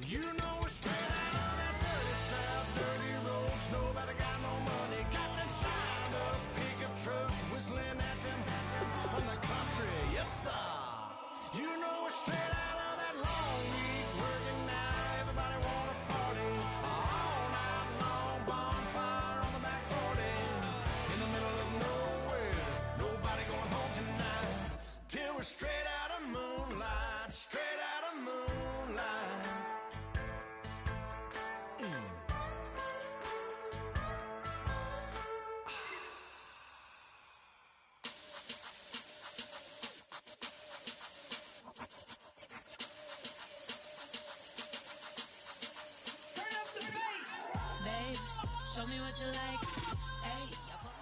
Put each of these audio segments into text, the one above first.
You know we're straight out on that dirty south, dirty roads. Nobody got no money. Got them shined up pickup trucks whistling at them from the country. Yes, sir. You know we're straight out on that long week working now. Everybody wanna party all night long. Bonfire on the back 40 in the middle of nowhere. Nobody going home tonight till we're straight out of moonlight. Straight out of moonlight. Babe, show me what you like. Hey, y'all put me.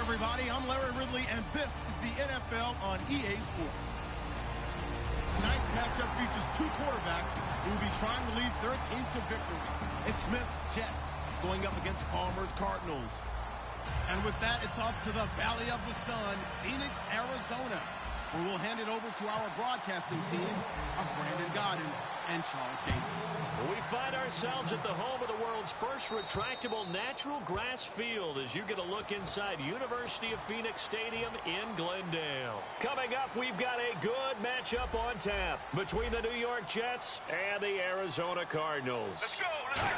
Everybody, I'm Larry Ridley, and this is the NFL on EA Sports. Tonight's matchup features two quarterbacks who will be trying to lead their team to victory. It's Smith's Jets going up against Palmer's Cardinals. And with that, it's off to the Valley of the Sun, Phoenix, Arizona, where we'll hand it over to our broadcasting teams of Brandon Godden and Charles Davis. We find ourselves at the home of the world's first retractable natural grass field as you get a look inside University of Phoenix Stadium in Glendale. Coming up, we've got a good matchup on tap between the New York Jets and the Arizona Cardinals. Let's go! Let's go!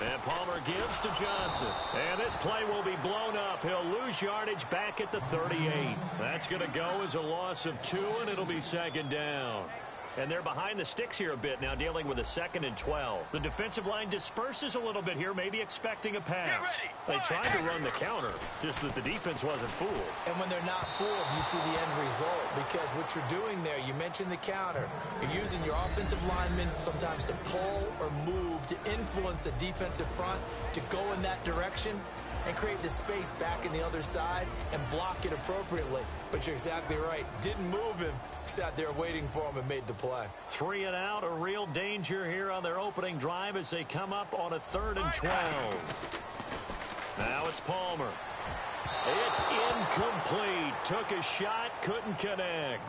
And Palmer gives to Johnson. And this play will be blown up. He'll lose yardage back at the 38. That's going to go as a loss of 2, and it'll be second down. And they're behind the sticks here a bit now, dealing with a 2nd and 12. The defensive line disperses a little bit here, maybe expecting a pass. They tried to run the counter, just that the defense wasn't fooled. And when they're not fooled, you see the end result. Because what you're doing there, you mentioned the counter. You're using your offensive linemen sometimes to pull or move, to influence the defensive front, to go in that direction and create the space back in the other side and block it appropriately. But you're exactly right. Didn't move him. Sat there waiting for him and made the play. 3 and out, a real danger here on their opening drive as they come up on a 3rd and 12. Now it's Palmer. It's incomplete. Took a shot, couldn't connect.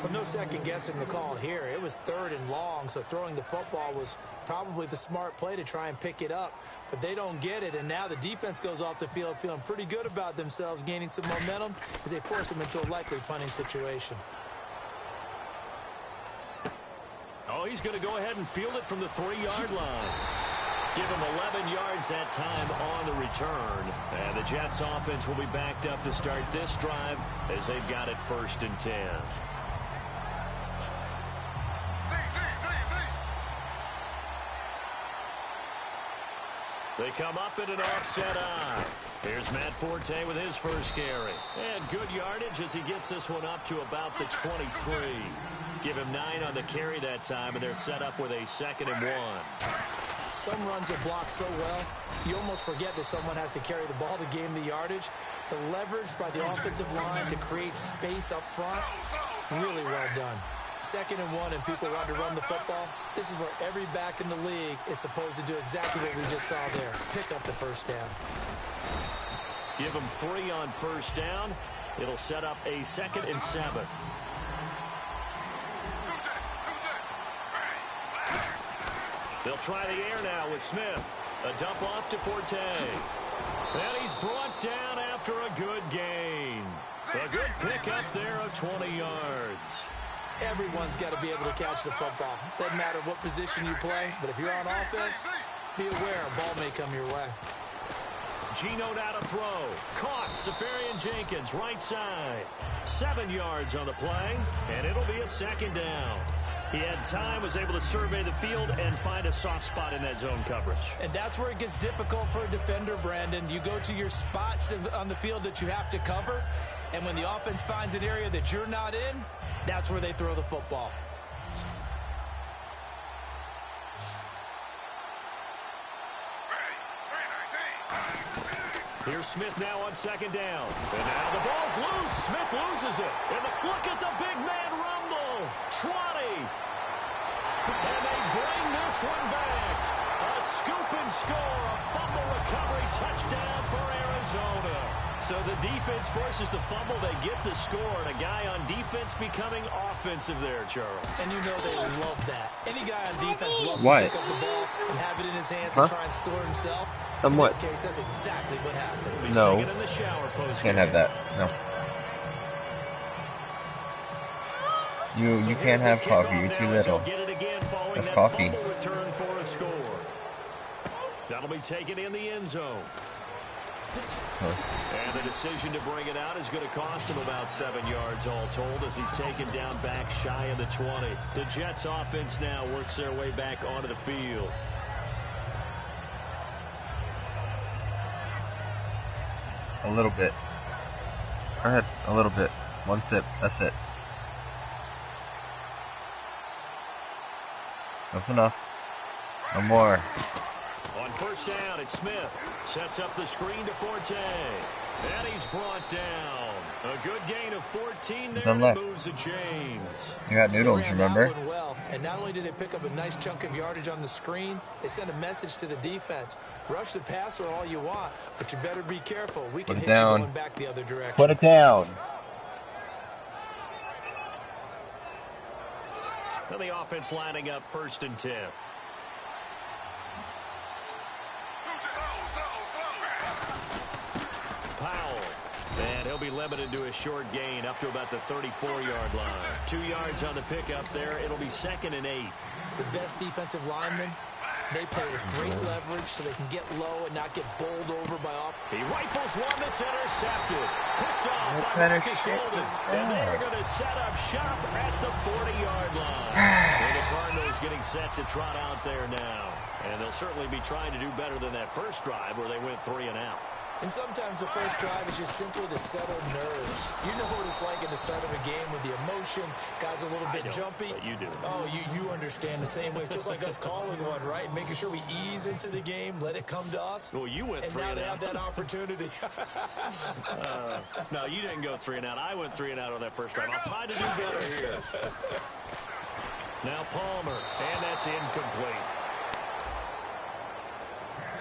But no second guessing the call here. It was 3rd and long, so throwing the football was probably the smart play to try and pick it up. But they don't get it, and now the defense goes off the field feeling pretty good about themselves, gaining some momentum as they force them into a likely punting situation. Oh, he's going to go ahead and field it from the 3-yard line. Give him 11 yards that time on the return. And the Jets offense will be backed up to start this drive as they've got it 1st and 10. They come up in an offset eye. Here's Matt Forte with his first carry. And good yardage as he gets this one up to about the 23. Give him 9 on the carry that time, and they're set up with a 2nd and 1. Some runs are blocked so well, you almost forget that someone has to carry the ball to gain the yardage. The leverage by the offensive line to create space up front, really well done. 2nd and 1, and people want to run the football. This is where every back in the league is supposed to do exactly what we just saw there. Pick up the first down. Give them 3 on first down. It'll set up a 2nd and 7. They'll try the air now with Smith. A dump off to Forte. And he's brought down after a good gain. A good pickup there of 20 yards. Everyone's got to be able to catch the football. Doesn't matter what position you play, but if you're on offense, be aware a ball may come your way. Geno now to throw. Caught. Safarian Jenkins, right side. 7 yards on the play, and it'll be a 2nd down. He had time, was able to survey the field and find a soft spot in that zone coverage. And that's where it gets difficult for a defender, Brandon. You go to your spots on the field that you have to cover, and when the offense finds an area that you're not in, that's where they throw the football. Here's Smith now on second down. And now the ball's loose. Smith loses it. And look at the big man rumble. 20. And they bring this one back. A scoop and score. A fumble recovery touchdown for Arizona. So the defense forces the fumble. They get the score. And a guy on defense becoming offensive there, Charles. And you know they love that. Any guy on defense loves What? to pick up the ball and have it in his hands and try and score himself. Somewhat. In this case, that's exactly what happened. No. In the shower post Can't have that. No. You can't have coffee. You're too little. That's coffee. Return for a score. That'll be taken in the end zone. And the decision to bring it out is going to cost him about 7 yards all told as he's taken down back shy of the 20. The Jets offense now works their way back onto the field. A little bit. Go ahead. A little bit. One sip. That's it. That's enough. No more. On first down, it's Smith. Sets up the screen to Forte. And he's brought down. A good gain of 14 there and moves the chains. You got noodles, remember? Well, and not only did they pick up a nice chunk of yardage on the screen, they sent a message to the defense. Rush the passer all you want, but you better be careful. We can hit you going back the other direction. Put it down. And the offense lining up 1st and 10. Powell. And he'll be limited to a short gain up to about the 34-yard line. 2 yards on the pickup there. It'll be 2nd and 8. The best defensive linemen, they play with great leverage so they can get low and not get bowled over by off. He rifles one that's intercepted. Picked off by Marcus Golden. And they're going to set up shop at the 40-yard line. And the Cardinals getting set to trot out there now. And they'll certainly be trying to do better than that first drive where they went 3 and out. And sometimes the first drive is just simply to settle nerves. You know what it's like at the start of a game with the emotion. Guys a little bit jumpy. But you do. Oh, you understand the same way. It's just like us calling one, right? Making sure we ease into the game, let it come to us. Well, you went 3 and out. And now they have that opportunity. No, you didn't go 3 and out. I went 3 and out on that first drive. I'll try to do better here. Now Palmer, and that's incomplete.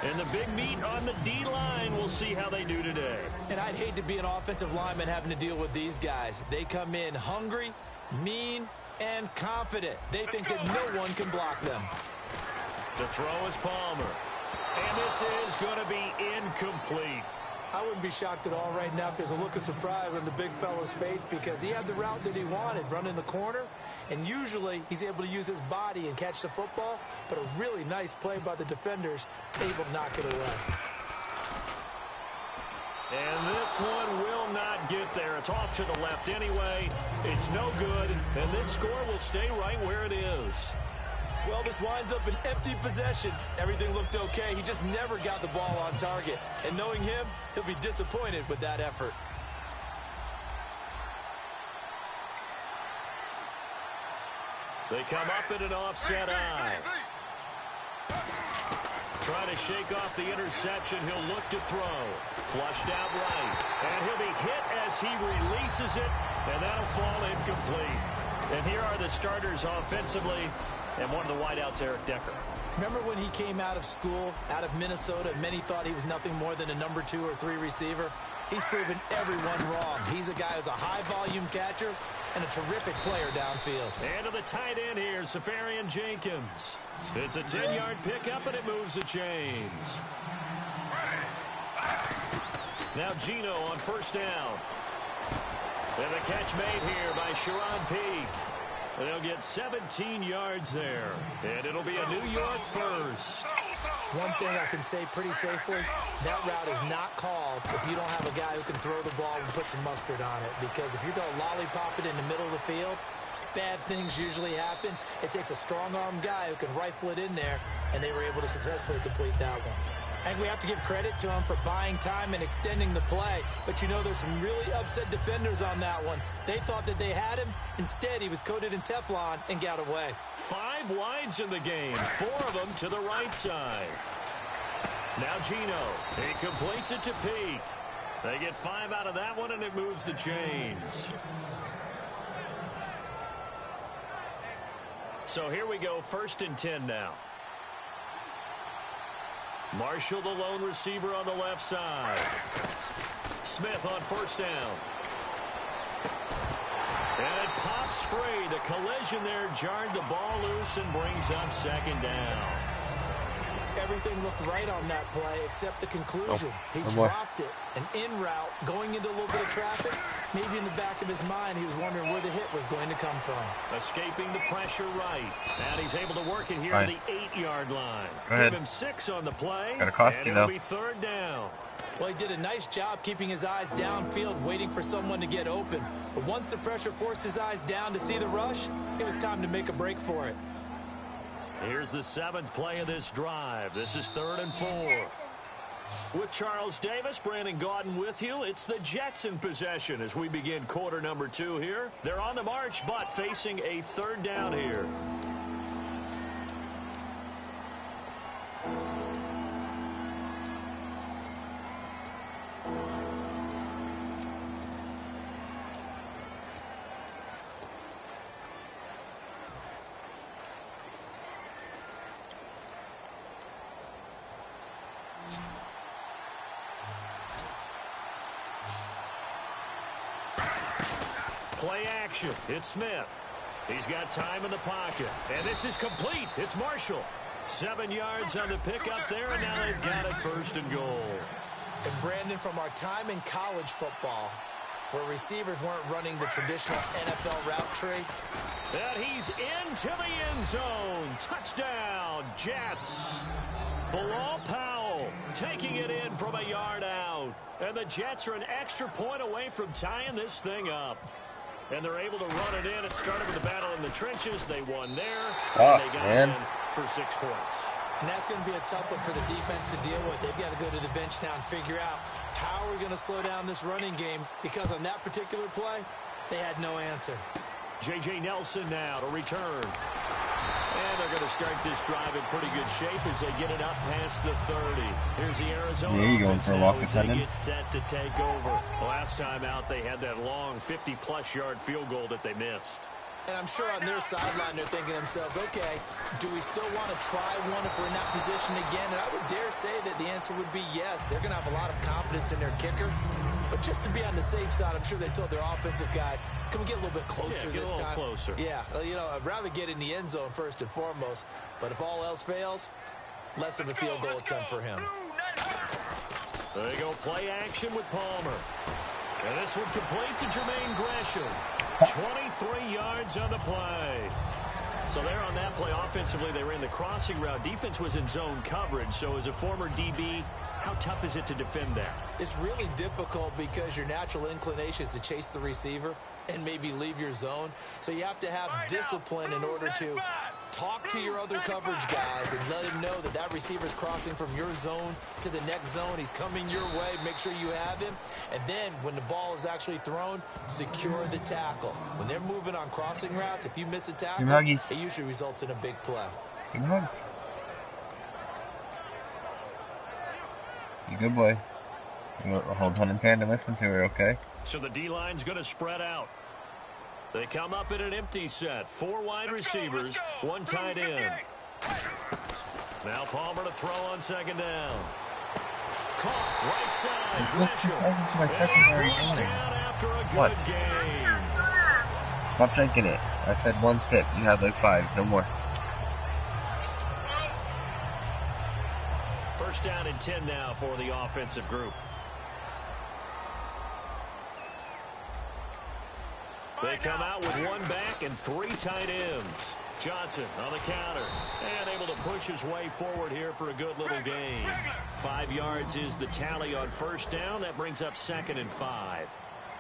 And the big meat on the D-line. We'll see how they do today. And I'd hate to be an offensive lineman having to deal with these guys. They come in hungry, mean, and confident. They think that no one can block them. The throw is Palmer. And this is going to be incomplete. I wouldn't be shocked at all right now if there's a look of surprise on the big fella's face because he had the route that he wanted, running the corner. And usually he's able to use his body and catch the football, but a really nice play by the defenders, able to knock it away. And this one will not get there. It's off to the left anyway. It's no good, and this score will stay right where it is. Well, this winds up an empty possession. Everything looked okay. He just never got the ball on target. And knowing him, he'll be disappointed with that effort. They come up in an offset eye. Trying to shake off the interception. He'll look to throw. Flushed out right. And he'll be hit as he releases it. And that'll fall incomplete. And here are the starters offensively. And one of the wideouts, Eric Decker. Remember when he came out of school, out of Minnesota, many thought he was nothing more than a number 2 or 3 receiver? He's proven everyone wrong. He's a guy who's a high-volume catcher and a terrific player downfield. And to the tight end here, Safarian Jenkins. It's a 10-yard pickup, and it moves the chains. Now Gino on first down. And the catch made here by Sharon Peak. They'll get 17 yards there, and it'll be a New York first. One thing I can say pretty safely, that route is not called if you don't have a guy who can throw the ball and put some mustard on it. Because if you're going to lollipop it in the middle of the field, bad things usually happen. It takes a strong-arm guy who can rifle it in there, and they were able to successfully complete that one. I think we have to give credit to him for buying time and extending the play. But, you know, there's some really upset defenders on that one. They thought that they had him. Instead, he was coated in Teflon and got away. 5 wides in the game, 4 of them to the right side. Now Gino. He completes it to Peak. They get 5 out of that one, and it moves the chains. So here we go, 1st and 10 now. Marshall, the lone receiver on the left side. Smith on 1st down. And it pops free. The collision there jarred the ball loose and brings up 2nd down. Everything looked right on that play except the conclusion. He dropped it. An in route, going into a little bit of traffic. Maybe in the back of his mind, he was wondering where the hit was going to come from. Escaping the pressure right. And he's able to work it here to the 8-yard line. Give him 6 on the play. Gotta cost and you, it'll though. be 3rd down. Well, he did a nice job keeping his eyes downfield, waiting for someone to get open. But once the pressure forced his eyes down to see the rush, it was time to make a break for it. Here's the 7th play of this drive. This is 3rd and 4. With Charles Davis, Brandon Gaudin with you. It's the Jets in possession as we begin quarter number 2 here. They're on the march, but facing a 3rd down here. Play action. It's Smith. He's got time in the pocket. And this is complete. It's Marshall. 7 yards on the pickup there, and now they've got it 1st and goal. And Brandon, from our time in college football, where receivers weren't running the traditional NFL route tree. And he's into the end zone. Touchdown, Jets. Bilal Powell taking it in from a yard out. And the Jets are an extra point away from tying this thing up. And they're able to run it in. It started with a battle in the trenches. They won there. And they got it in for 6 points. And that's going to be a tough one for the defense to deal with. They've got to go to the bench now and figure out how we're going to slow down this running game, because on that particular play, they had no answer. J.J. Nelson now to return. And they're going to start this drive in pretty good shape as they get it up past the 30. Here's the Arizona offense now as they get set to take over. Last time out, they had that long 50-plus yard field goal that they missed. And I'm sure on their sideline they're thinking to themselves, okay, do we still want to try one if we're in that position again? And I would dare say that the answer would be yes. They're going to have a lot of confidence in their kicker. But just to be on the safe side, I'm sure they told their offensive guys, can we get a little bit closer this time? Closer. Yeah, you know, I'd rather get in the end zone first and foremost. But if all else fails, less of a field goal attempt for him. There you go, play action with Palmer. And this one complete to Jermaine Gresham. 23 yards on the play. So there on that play, offensively, they ran the crossing route. Defense was in zone coverage. So as a former DB, how tough is it to defend that? It's really difficult because your natural inclination is to chase the receiver and maybe leave your zone. So you have to have discipline in order to talk to your other coverage guys and let him know that that receiver's crossing from your zone to the next zone. He's coming your way. Make sure you have him. And then when the ball is actually thrown, secure the tackle. When they're moving on crossing routes, if you miss a tackle, it usually results in a big play. Good hugs. You good boy. Hold on in hand and listen to her, okay? So the D-line's going to spread out. They come up in an empty set. 4 wide receivers, 1 tight end. Now Palmer to throw on 2nd down. Caught right side. Gresham. And down after a good game. Stop drinking it. I said 1 sip. You have like 5. No more. 1st down and 10 now for the offensive group. They come out with 1 back and 3 tight ends. Johnson on the counter and able to push his way forward here for a good little gain. 5 yards is the tally on 1st down. That brings up 2nd and 5.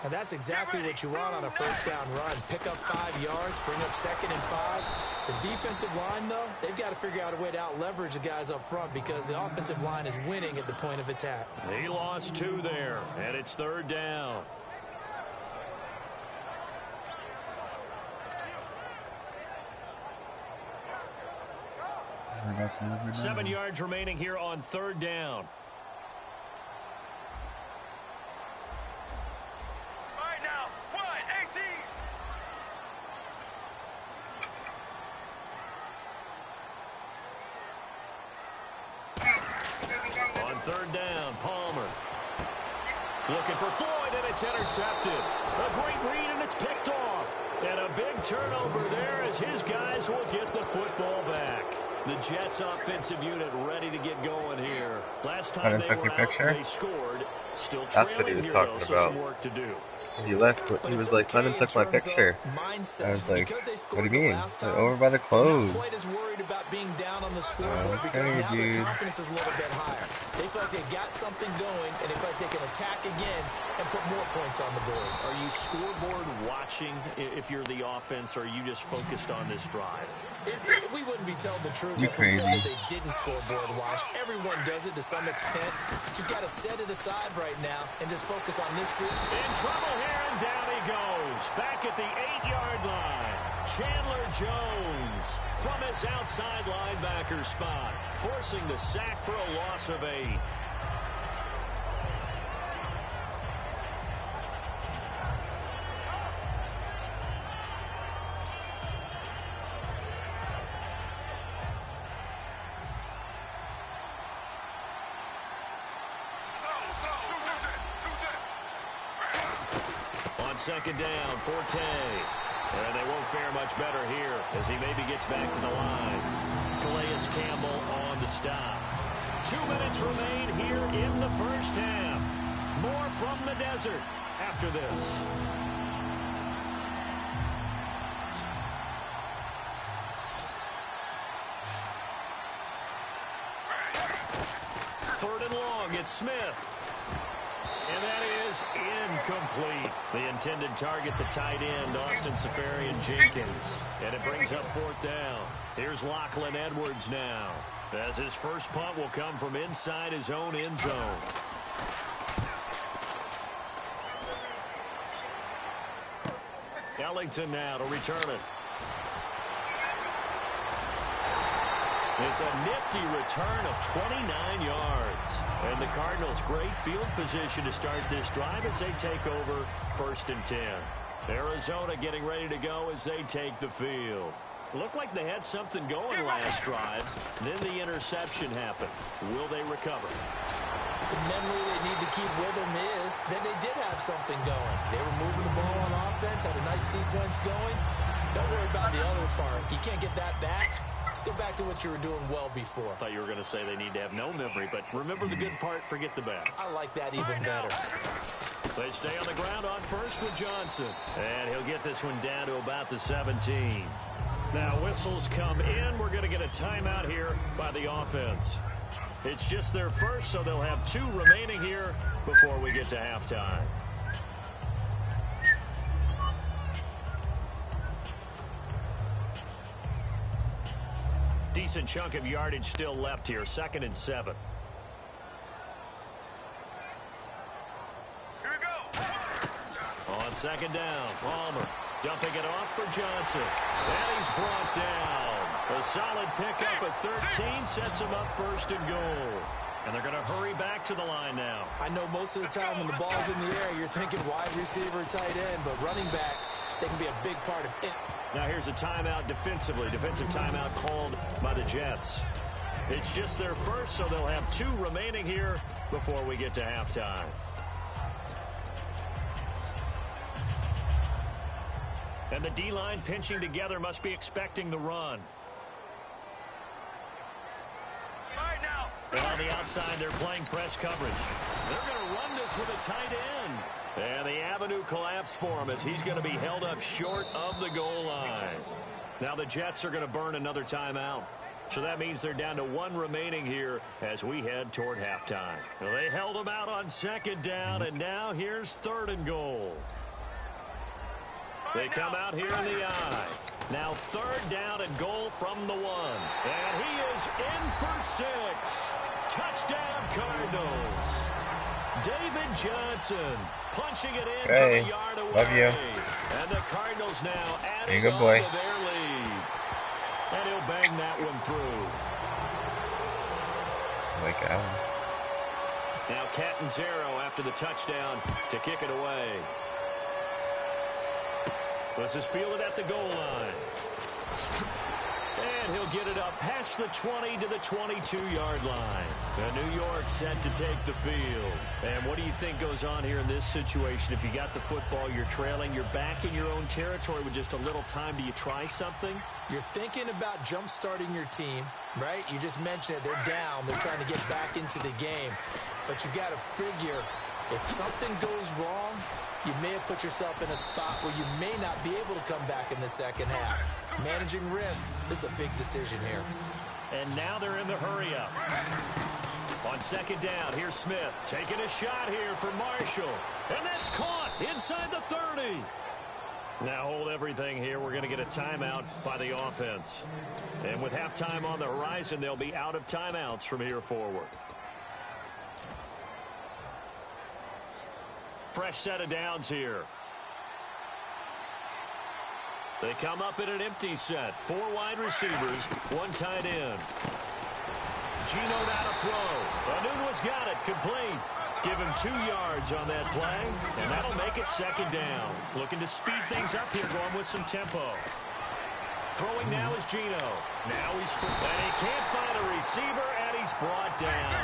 And that's exactly what you want on a 1st down run. Pick up 5 yards, bring up 2nd and 5. The defensive line, though, they've got to figure out a way to out-leverage the guys up front because the offensive line is winning at the point of attack. He lost 2 there, and it's 3rd down. 7 yards remaining here on 3rd down. All right, now, 18. On 3rd down, Palmer. Looking for Floyd, and it's intercepted. A great read, and it's picked off. And a big turnover there as his guys will get the football back. The Jets offensive unit ready to get going here. Last time they were out, they scored. Still trailing here, though, so some work to do. He left, he was like, London took my picture. I was like, what do you mean? Over by the clothes. Not quite as worried about being down on the scoreboard because now their confidence is a little bit higher. They feel like they got something going, and they feel like they can attack again and put more points on the board. Are you scoreboard watching if you're the offense, or are you just focused on this drive? We wouldn't be telling the truth if we said that they didn't scoreboard watch. Everyone does it to some extent. But you've got to set it aside right now and just focus on this series. In trouble here, and down he goes. Back at the 8-yard line. Chandler Jones from his outside linebacker spot, forcing the sack for a loss of 8. Second down, Forte. And they won't fare much better here as he maybe gets back to the line. Calais Campbell on the stop. 2 minutes remain here in the first half. More from the desert after this. Third and long, it's Smith. And that is incomplete. The intended target, the tight end, Austin Seferian-Jenkins. And it brings up 4th down. Here's Lachlan Edwards now, as his first punt will come from inside his own end zone. Ellington now to return it. It's a nifty return of 29 yards. And the Cardinals, great field position to start this drive as they take over 1st and 10. Arizona getting ready to go as they take the field. Looked like they had something going last drive. Then the interception happened. Will they recover? The memory they need to keep with them is that they did have something going. They were moving the ball on offense, had a nice sequence going. Don't worry about the other part. You can't get that back. Let's go back to what you were doing well before. I thought you were going to say they need to have no memory, but remember the good part, forget the bad. I like that even better. They stay on the ground on first with Johnson. And he'll get this one down to about the 17. Now whistles come in. We're going to get a timeout here by the offense. It's just their first, so they'll have 2 remaining here before we get to halftime. Decent chunk of yardage still left here. 2nd and 7. Here we go. On 2nd down, Palmer dumping it off for Johnson. And he's brought down. A solid pickup at 13 sets him up 1st and goal. And they're going to hurry back to the line now. I know most of the time when the ball's in the air, you're thinking wide receiver, tight end, but running backs, they can be a big part of it. Now here's a timeout defensively. Defensive timeout called by the Jets. It's just their first, so they'll have 2 remaining here before we get to halftime. And the D-line pinching together must be expecting the run. And on the outside, they're playing press coverage. They're going to run this with a tight end. And the avenue collapsed for him as he's going to be held up short of the goal line. Now the Jets are going to burn another timeout. So that means they're down to 1 remaining here as we head toward halftime. Well, they held them out on 2nd down, and now here's 3rd and goal. They come out here in the eye. Now 3rd down and goal from the 1. And he is in for 6. Touchdown Cardinals. David Johnson punching it in from a yard away. Love you. And the Cardinals now adding good on boy. to their lead. And he'll bang that one through. Like Allen. Now Catanzaro after the touchdown to kick it away. This is fielded at the goal line. And he'll get it up past the 20 to the 22-yard line. The New York set to take the field. And what do you think goes on here in this situation? If you got the football, you're trailing, you're back in your own territory with just a little time. Do you try something? You're thinking about jump-starting your team, right? You just mentioned it. They're down. They're trying to get back into the game. But you got to figure if something goes wrong, you may have put yourself in a spot where you may not be able to come back in the second half. Managing risk, this is a big decision here. And now they're in the hurry-up. On second down, here's Smith taking a shot here for Marshall. And that's caught inside the 30. Now hold everything here. We're going to get a timeout by the offense. And with halftime on the horizon, they'll be out of timeouts from here forward. Fresh set of downs here. They come up in an empty set. 4 wide receivers, 1 tight end. Geno now to throw. Anunwa's got it, complete. Give him 2 yards on that play, and that'll make it second down. Looking to speed things up here, going with some tempo. Throwing now is Geno. Now he's free. And he can't find a receiver, and he's brought down.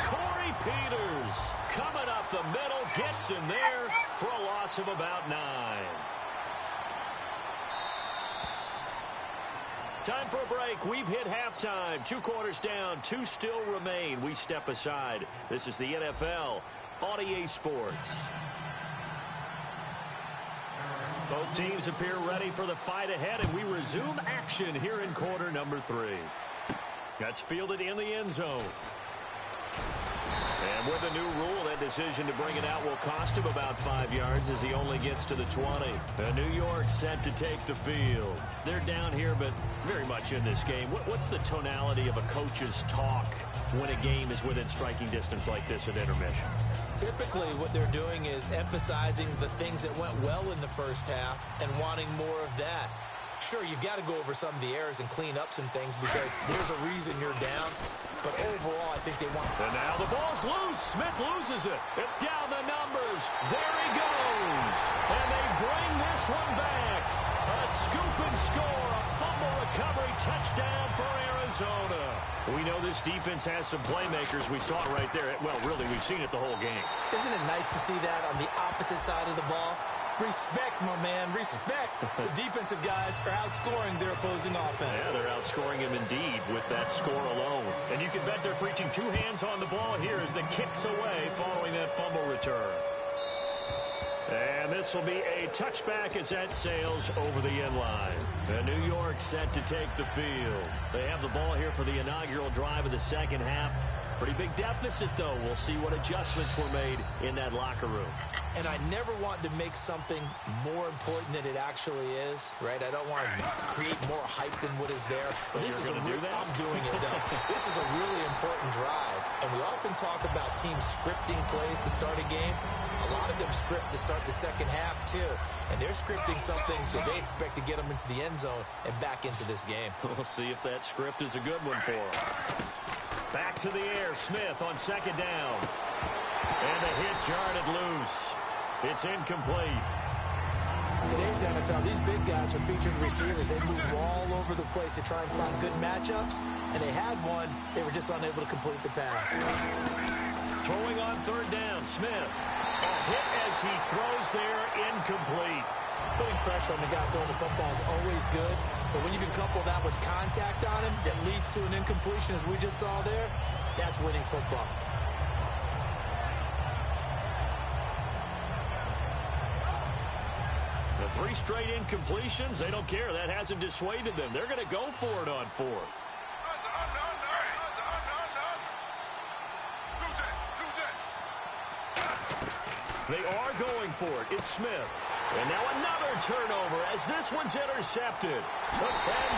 Corey Peters coming up the middle, gets him there for a loss of about 9. Time for a break. We've hit halftime. 2 quarters down. 2 still remain. We step aside. This is the NFL on EA Sports. Both teams appear ready for the fight ahead, and we resume action here in quarter number 3. That's fielded in the end zone. And with a new rule, that decision to bring it out will cost him about 5 yards as he only gets to the 20. The New York set to take the field. They're down here, but very much in this game. What's the tonality of a coach's talk when a game is within striking distance like this at intermission? Typically, what they're doing is emphasizing the things that went well in the first half and wanting more of that. Sure, you've got to go over some of the errors and clean up some things because there's a reason you're down. But overall, I think they want... And now the ball's loose. Smith loses it. And down the numbers. There he goes. And they bring this one back. A scoop and score. A fumble recovery touchdown for Arizona. We know this defense has some playmakers. We saw it right there. Well, really, we've seen it the whole game. Isn't it nice to see that on the opposite side of the ball? Respect, my man, respect. The defensive guys are outscoring their opposing offense. Yeah, they're outscoring him indeed with that score alone. And you can bet they're preaching 2 hands on the ball here as the kick's away following that fumble return. And this will be a touchback as that sails over the end line. And New York set to take the field. They have the ball here for the inaugural drive of the second half. Pretty big deficit, though. We'll see what adjustments were made in that locker room. And I never want to make something more important than it actually is, right? I don't want to create more hype than what is there. But this is I'm doing it, though. This is a really important drive. And we often talk about teams scripting plays to start a game. A lot of them script to start the second half, too. And they're scripting something that they expect to get them into the end zone and back into this game. We'll see if that script is a good one for them. Back to the air. Smith on second down. And the hit jarred it loose. It's incomplete. Today's NFL, these big guys are featured receivers. They move all over the place to try and find good matchups. And they had one. They were just unable to complete the pass. Throwing on third down. Smith. A hit as he throws there. Incomplete. Putting pressure on the guy throwing the football is always good. But when you can couple that with contact on him that leads to an incompletion, as we just saw there, that's winning football. The 3 straight incompletions, they don't care. That hasn't dissuaded them. They're going to go for it on 4th. They are going for it. It's Smith. And now another turnover as this one's intercepted. And